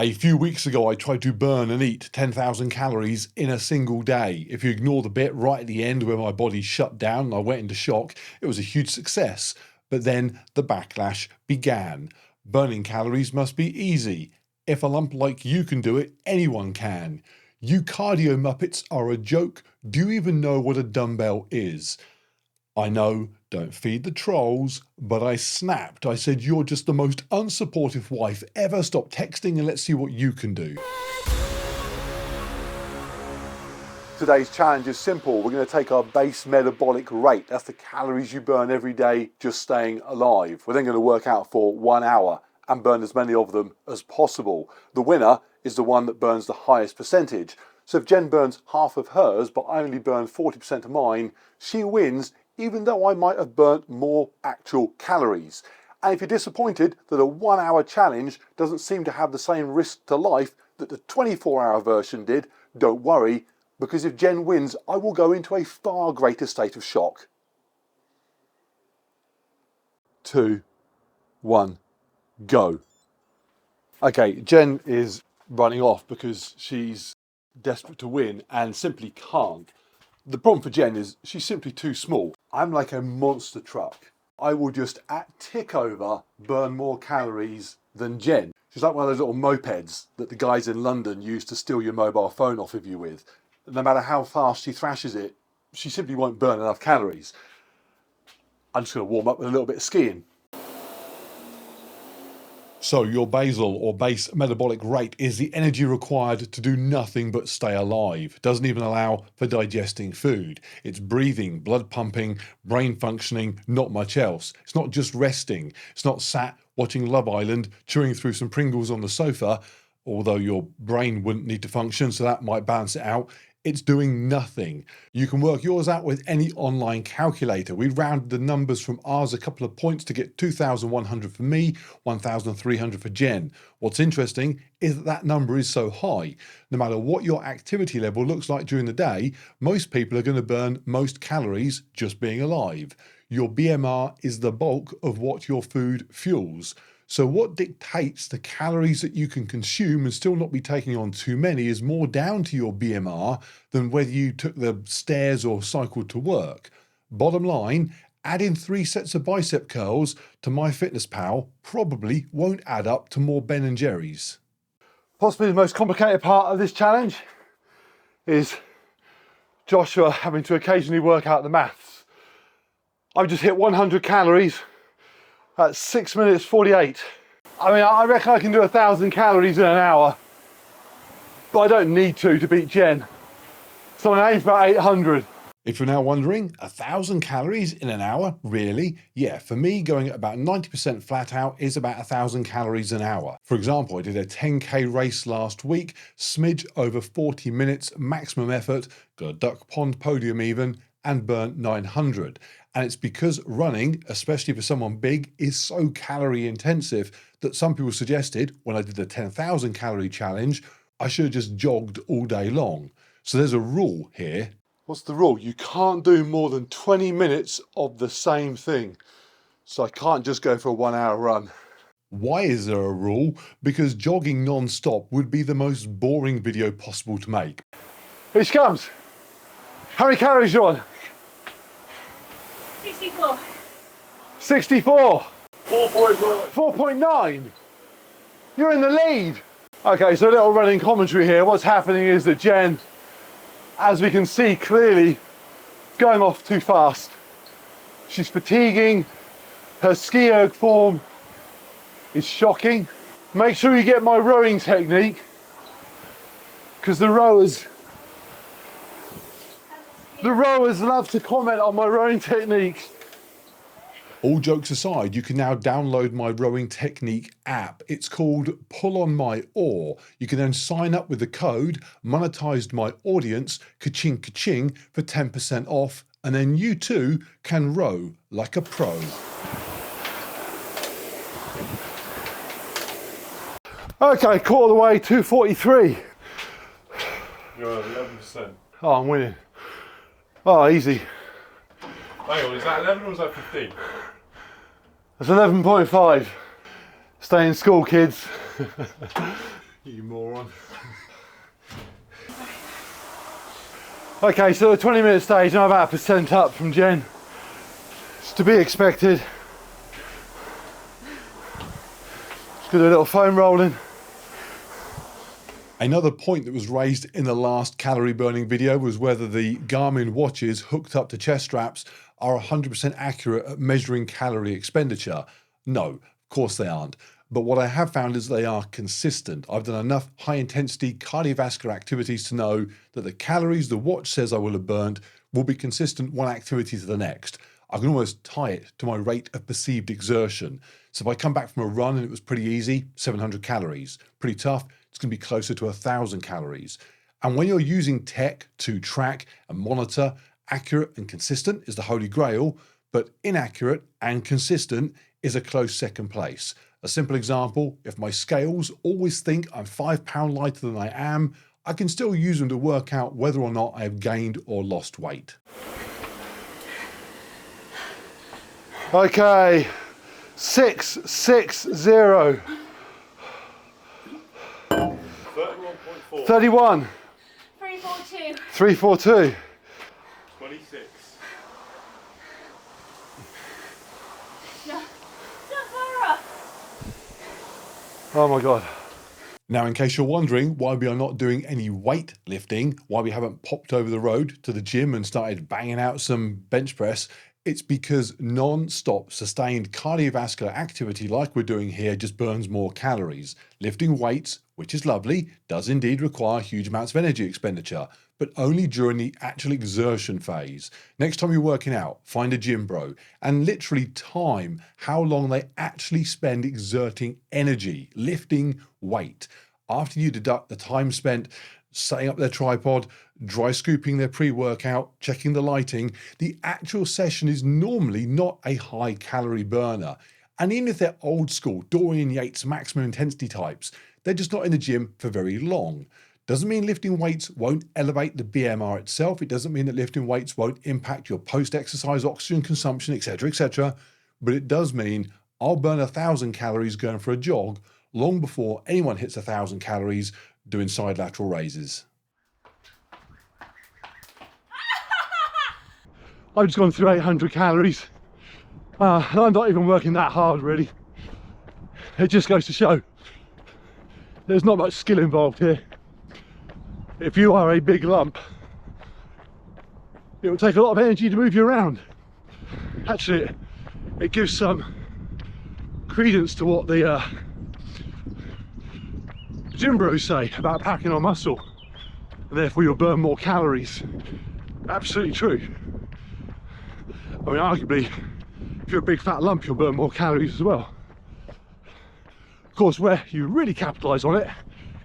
A few weeks ago, I tried to burn and eat 10,000 calories in a single day. If you ignore the bit right at the end where my body shut down and I went into shock, it was a huge success. But then the backlash began. Burning calories must be easy. If a lump like you can do it, anyone can. You cardio muppets are a joke. Do you even know what a dumbbell is? I know, don't feed the trolls, but I snapped. I said, you're just the most unsupportive wife ever. Stop texting and let's see what you can do. Today's challenge is simple. We're going to take our base metabolic rate. That's the calories you burn every day just staying alive. We're then going to work out for 1 hour and burn as many of them as possible. The winner is the one that burns the highest percentage. So if Jen burns half of hers, but I only burn 40% of mine, she wins, even though I might have burnt more actual calories. And if you're disappointed that a 1 hour challenge doesn't seem to have the same risk to life that the 24-hour version did, don't worry, because if Jen wins, I will go into a far greater state of shock. 2, 1, go. Okay, Jen is running off because she's desperate to win and simply can't. The problem for Jen is she's simply too small. I'm like a monster truck. I will just at tick over burn more calories than Jen. She's like one of those little mopeds that the guys in London use to steal your mobile phone off of you with. No matter how fast she thrashes it, she simply won't burn enough calories. I'm just going to warm up with a little bit of skiing. So your basal or base metabolic rate is the energy required to do nothing but stay alive. It doesn't even allow for digesting food. It's breathing, blood pumping, brain functioning, not much else. It's not just resting. It's not sat watching Love Island, chewing through some Pringles on the sofa, although your brain wouldn't need to function, so that might balance it out. It's doing nothing. You can work yours out with any online calculator. We rounded the numbers from ours a couple of points to get 2,100 for me, 1,300 for Jen. What's interesting is that that number is so high. No matter what your activity level looks like during the day, most people are going to burn most calories just being alive. Your BMR is the bulk of what your food fuels. So what dictates the calories that you can consume and still not be taking on too many is more down to your BMR than whether you took the stairs or cycled to work. Bottom line, adding 3 sets of bicep curls to MyFitnessPal probably won't add up to more Ben & Jerry's. Possibly the most complicated part of this challenge is Joshua having to occasionally work out the maths. I've just hit 100 calories at 6 minutes 48. I mean, I reckon I can do 1,000 calories in an hour, but I don't need to beat Jen. So I aim for 800. If you're now wondering, 1,000 calories in an hour? Really? Yeah, for me, going at about 90% flat out is about 1,000 calories an hour. For example, I did a 10K race last week, smidge over 40 minutes, maximum effort, got a duck pond podium even, and burnt 900. And it's because running, especially for someone big, is so calorie intensive that some people suggested when I did the 10,000 calorie challenge, I should have just jogged all day long. So there's a rule here. What's the rule? You can't do more than 20 minutes of the same thing. So I can't just go for a 1 hour run. Why is there a rule? Because jogging non-stop would be the most boring video possible to make. Here she comes. How many calories you on? 64. 64? 4.9. You're in the lead. Okay, so a little running commentary here. What's happening is that Jen, as we can see clearly, going off too fast. She's fatiguing. Her ski erg form is shocking. Make sure you get my rowing technique, because the rowers love to comment on my rowing technique. All jokes aside, you can now download my rowing technique app. It's called Pull on My Oar. You can then sign up with the code monetized my audience, ka-ching ka-ching, for 10% off, and then you too can row like a pro. Okay, quarter of the way, 2:43. You're at 11%. Oh, I'm winning. Oh, easy. Hang on, is that 11 or is that 15? That's 11.5. Stay in school, kids. You moron. Okay, so the 20-minute stage, I'm about 1% up from Jen. It's to be expected. Just got a little foam rolling. Another point that was raised in the last calorie burning video was whether the Garmin watches hooked up to chest straps are 100% accurate at measuring calorie expenditure. No, of course they aren't. But what I have found is they are consistent. I've done enough high intensity cardiovascular activities to know that the calories the watch says I will have burnt will be consistent one activity to the next. I can almost tie it to my rate of perceived exertion. So if I come back from a run and it was pretty easy, 700 calories. Pretty tough, it's going to be closer to 1,000 calories. And when you're using tech to track and monitor, accurate and consistent is the holy grail, but inaccurate and consistent is a close second place. A simple example, if my scales always think I'm 5 pounds lighter than I am, I can still use them to work out whether or not I have gained or lost weight. Okay, 660. 31.4. 31. 342. 342. 26. No, Zara. Oh my God. Now, in case you're wondering why we are not doing any weight lifting, why we haven't popped over the road to the gym and started banging out some bench press, it's because non-stop sustained cardiovascular activity like we're doing here just burns more calories. Lifting weights, which is lovely, does indeed require huge amounts of energy expenditure, but only during the actual exertion phase. Next time you're working out, find a gym bro and literally time how long they actually spend exerting energy, lifting weight. After you deduct the time spent setting up their tripod, dry scooping their pre-workout, checking the lighting, the actual session is normally not a high calorie burner. And even if they're old school, Dorian Yates maximum intensity types, they're just not in the gym for very long. Doesn't mean lifting weights won't elevate the BMR itself. It doesn't mean that lifting weights won't impact your post-exercise oxygen consumption, etc., but it does mean I'll burn 1,000 calories going for a jog long before anyone hits 1,000 calories doing side lateral raises. I've just gone through 800 calories. I'm not even working that hard really. It just goes to show there's not much skill involved here. If you are a big lump, it will take a lot of energy to move you around. Actually, it gives some credence to what the gym bros say about packing on muscle, and therefore you'll burn more calories. Absolutely true. I mean, arguably, if you're a big fat lump, you'll burn more calories as well. Of course, where you really capitalise on it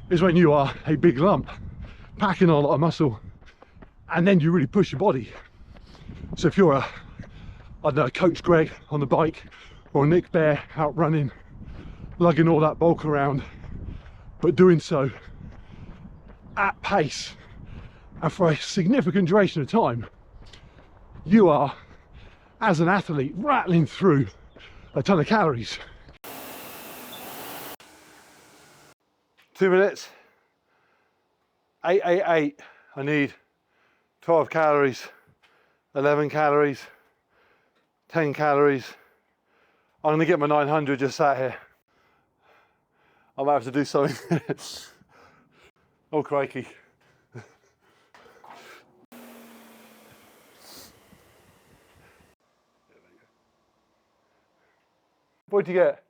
is when you are a big lump, packing on a lot of muscle, and then you really push your body. So if you're I don't know, Coach Greg on the bike, or Nick Bear out running, lugging all that bulk around, but doing so at pace and for a significant duration of time, you are, as an athlete, rattling through a ton of calories. 2 minutes, 888. I need 12 calories, 11 calories, 10 calories. I'm gonna get my 900 just sat here. I might have to do something. Oh crikey. What'd you get?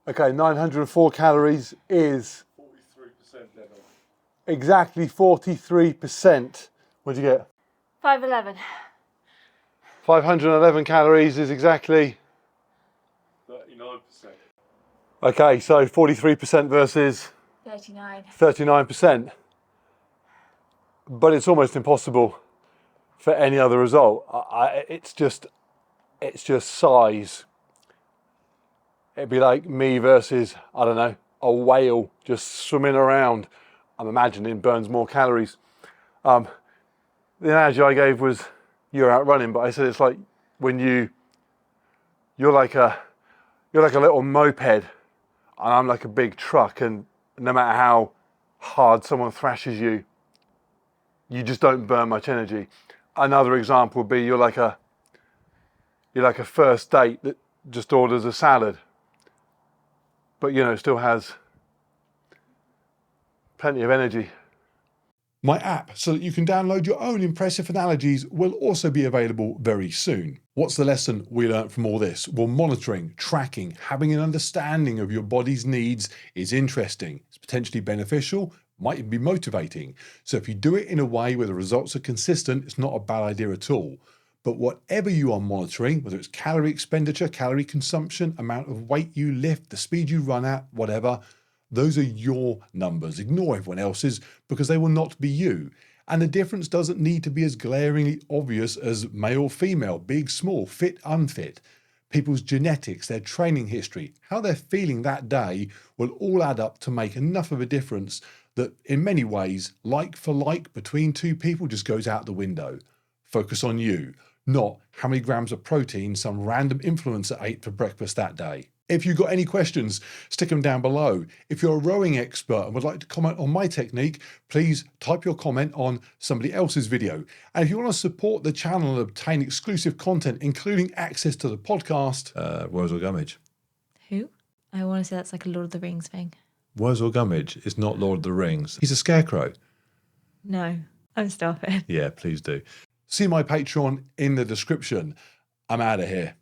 511. Okay, 904 calories is 43% level. exactly 43%. What'd you get? 511. 511 calories is exactly. 39%. Okay, so 43% versus 39. 39%. But it's almost impossible for any other result. It's just size. It'd be like me versus, I don't know, a whale just swimming around. I'm imagining burns more calories. The analogy I gave was you're out running, but I said it's like when you're like a little moped and I'm like a big truck, and no matter how hard someone thrashes you, you just don't burn much energy. Another example would be you're like a first date that just orders a salad, but you know, still has plenty of energy. My app, so that you can download your own impressive analogies, will also be available very soon. What's the lesson we learnt from all this? Well, monitoring, tracking, having an understanding of your body's needs is interesting. It's potentially beneficial, might even be motivating. So if you do it in a way where the results are consistent, it's not a bad idea at all. But whatever you are monitoring, whether it's calorie expenditure, calorie consumption, amount of weight you lift, the speed you run at, whatever, those are your numbers. Ignore everyone else's because they will not be you. And the difference doesn't need to be as glaringly obvious as male, female, big, small, fit, unfit. People's genetics, their training history, how they're feeling that day will all add up to make enough of a difference that in many ways, like for like between two people just goes out the window. Focus on you, not how many grams of protein some random influencer ate for breakfast that day. If you've got any questions, stick them down below. If you're a rowing expert and would like to comment on my technique, please type your comment on somebody else's video. And if you want to support the channel and obtain exclusive content, including access to the podcast, Wurzel Gummidge. Who? I want to say that's like a Lord of the Rings thing. Wurzel Gummidge is not Lord of the Rings. He's a scarecrow. No, I'm stopping. Yeah, please do. See my Patreon in the description. I'm out of here.